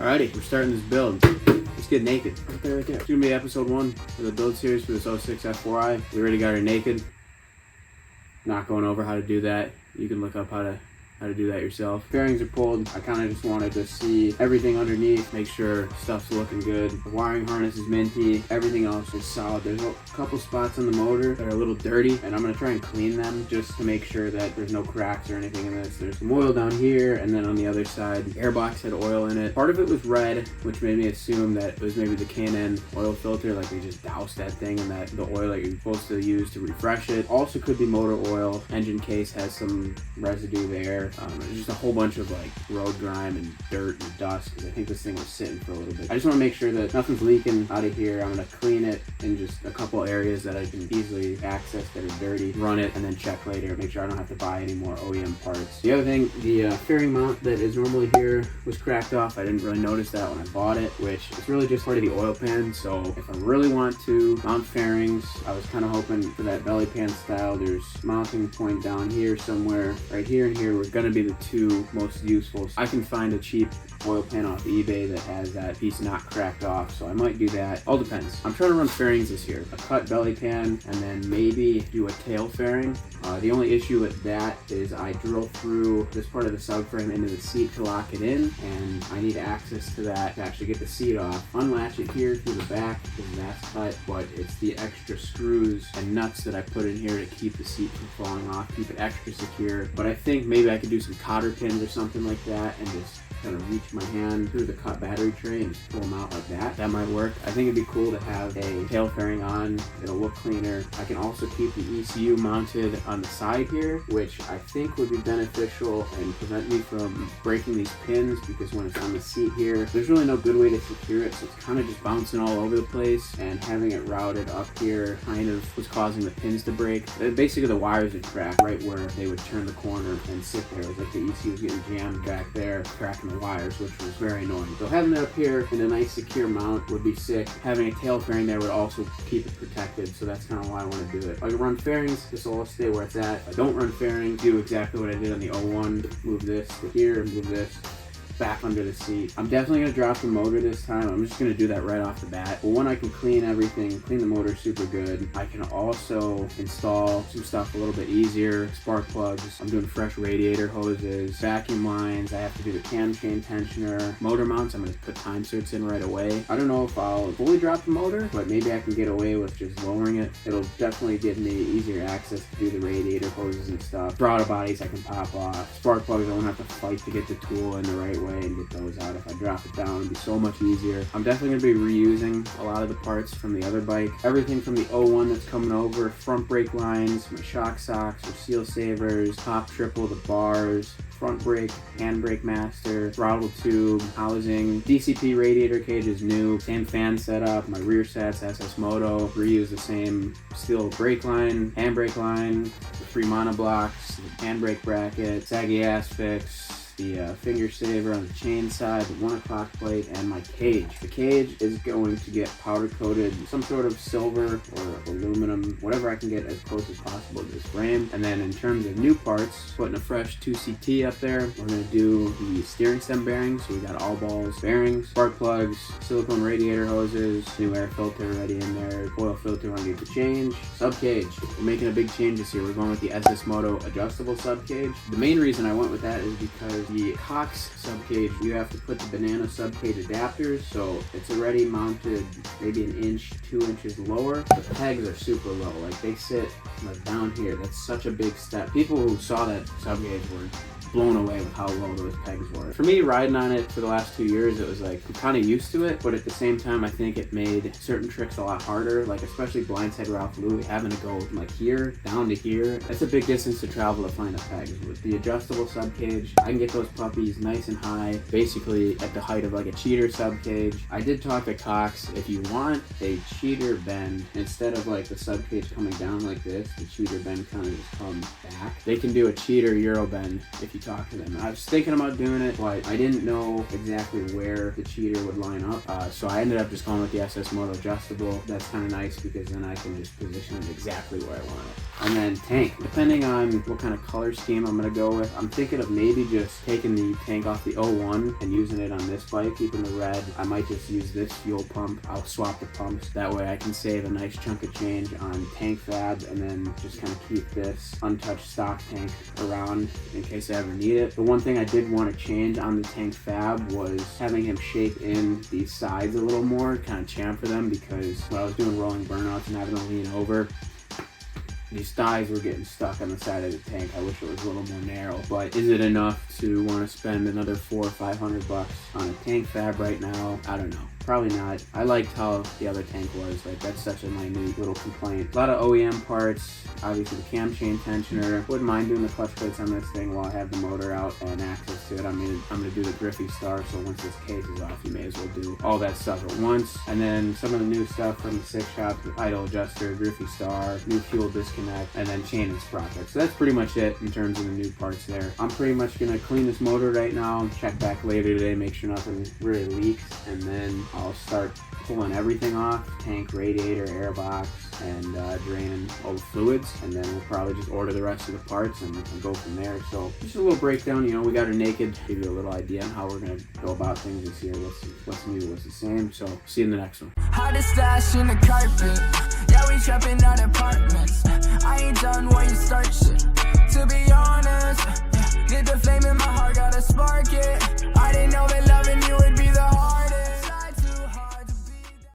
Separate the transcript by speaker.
Speaker 1: Alrighty, we're starting this build. Let's get naked. Right there. It's gonna be episode 1 of the build series for this 06 F4i. We already got her naked. Not going over how to do that. You can look up how to do that yourself. Fairings are pulled. I kind of just wanted to see everything underneath, make sure stuff's looking good. The wiring harness is minty. Everything else is solid. There's a couple spots on the motor that are a little dirty, and I'm gonna try and clean them just to make sure that there's no cracks or anything in this. There's some oil down here, and then on the other side, the airbox had oil in it. Part of it was red, which made me assume that it was maybe the K&N oil filter, like they just doused that thing and that the oil that you're supposed to use to refresh it. Also could be motor oil. Engine case has some residue there. There's just a whole bunch of like road grime and dirt and dust because I think this thing was sitting for a little bit. I just want to make sure that nothing's leaking out of here. I'm going to clean it in just a couple areas that I can easily access that are dirty, run it, and then check later, make sure I don't have to buy any more OEM parts. The other thing, the fairing mount that is normally here was cracked off. I didn't really notice that when I bought it, which is really just part of the oil pan. So if I really want to mount fairings, I was kind of hoping for that belly pan style. There's mounting point down here somewhere. Right here and here were going to be the two most useful. I can find a cheap oil pan off eBay that has that piece not cracked off, so I might do that. All depends. I'm trying to run fairings this year. A cut belly pan and then maybe do a tail fairing. The only issue with that is I drill through this part of the subframe into the seat to lock it in, and I need access to that to actually get the seat off. Unlatch it here through the back because that's cut, but it's the extra screws and nuts that I put in here to keep the seat from falling off, keep it extra secure. But I think maybe I could do some cotter pins or something like that and just kind of reach my hand through the cut battery tray and just pull them out like that. That might work. I think it'd be cool to have a tail fairing on. It'll look cleaner. I can also keep the ECU mounted on the side here, which I think would be beneficial and prevent me from breaking these pins, because when it's on the seat here, there's really no good way to secure it, so it's kind of just bouncing all over the place, and having it routed up here kind of was causing the pins to break. Basically the wires would crack right where they would turn the corner and sit there. It was like the ECU was getting jammed back there, cracking the wires, which was very annoying. So having that up here in a nice secure mount would be sick. Having a tail fairing there would also keep it protected, so that's kind of why I want to do it. If I can run fairings, this will all stay where it's at. If I don't run fairings, do exactly what I did on the 01, move this to here, move this back under the seat. I'm definitely going to drop the motor this time. I'm just going to do that right off the bat. But when I can clean everything, clean the motor super good, I can also install some stuff a little bit easier. Spark plugs. I'm doing fresh radiator hoses, vacuum lines. I have to do the cam chain tensioner. Motor mounts, I'm going to put time certs in right away. I don't know if I'll fully drop the motor, but maybe I can get away with just lowering it. It'll definitely give me easier access to do the radiator hoses and stuff. Throttle bodies I can pop off. Spark plugs, I won't have to fight to get the tool in the right way and get those out. If I drop it down, it'd be so much easier. I'm definitely going to be reusing a lot of the parts from the other bike. Everything from the 01 that's coming over, front brake lines, my shock socks or seal savers, top triple, the bars, front brake, handbrake master, throttle tube, housing, DCP radiator cage is new, same fan setup, my rear sets, SS Moto, reuse the same steel brake line, handbrake line, the 3 monoblocks, the handbrake bracket, saggy ass fix, the finger saver on the chain side, the 1 o'clock plate, and my cage. The cage is going to get powder coated, some sort of silver or aluminum, whatever I can get as close as possible to this frame. And then in terms of new parts, putting a fresh 2CT up there. We're going to do the steering stem bearings, so we got all balls bearings, spark plugs, silicone radiator hoses, new air filter already in there, oil filter when I get the change, sub cage. We're making a big change this year. We're going with the SS Moto adjustable sub cage. The main reason I went with that is because the Cox subcage, you have to put the banana subcage adapters, so it's already mounted maybe 1 inch, 2 inches lower. The pegs are super low, like they sit like down here. That's such a big step. People who saw that subcage were blown away with how low those pegs were. For me, riding on it for the last 2 years, it was like, I'm kind of used to it, but at the same time, I think it made certain tricks a lot harder, like especially blindside Ralph Louie, having to go from like here down to here. That's a big distance to travel to find a peg. With the adjustable subcage, I can get those puppies nice and high, basically at the height of like a cheater subcage. I did talk to Cox, if you want a cheater bend, instead of like the subcage coming down like this, the cheater bend kind of just comes back. They can do a cheater Euro bend if you you talk to them. I was thinking about doing it, but I didn't know exactly where the cheater would line up. So I ended up just going with the SS Moto adjustable. That's kind of nice because then I can just position it exactly where I want it. And then tank, depending on what kind of color scheme I'm gonna go with, I'm thinking of maybe just taking the tank off the 01 and using it on this bike, keeping the red. I might just use this fuel pump. I'll swap the pumps. That way I can save a nice chunk of change on tank fab and then just kind of keep this untouched stock tank around in case I ever need it. The one thing I did want to change on the tank fab was having him shape in these sides a little more, kind of chamfer them, because when I was doing rolling burnouts and having to lean over, these thighs were getting stuck on the side of the tank. I wish it was a little more narrow, but is it enough to want to spend another $400 or $500 on a tank fab right now? I don't know. Probably not. I liked how the other tank was. Like, that's such a minute little complaint. A lot of OEM parts. Obviously the cam chain tensioner. Wouldn't mind doing the clutch plates on this thing while I have the motor out and access to it. I'm gonna do the Griffey Star, so once this case is off, you may as well do all that stuff at once. And then some of the new stuff from the Six Shop: idle adjuster, Griffey Star, new fuel disconnect, and then chain and sprocket. So that's pretty much it in terms of the new parts there. I'm pretty much gonna clean this motor right now, check back later today, make sure nothing really leaks, and then I'll start pulling everything off: tank, radiator, airbox, and draining all the fluids, and then we'll probably just order the rest of the parts and go from there. So just a little breakdown. You know, we got her naked, give you a little idea on how we're gonna go about things this year, what's new, what's the same. So see you in the next one.
Speaker 2: Hottest stash in the carpet, yeah, we trapping out apartments. I ain't done where you start shit.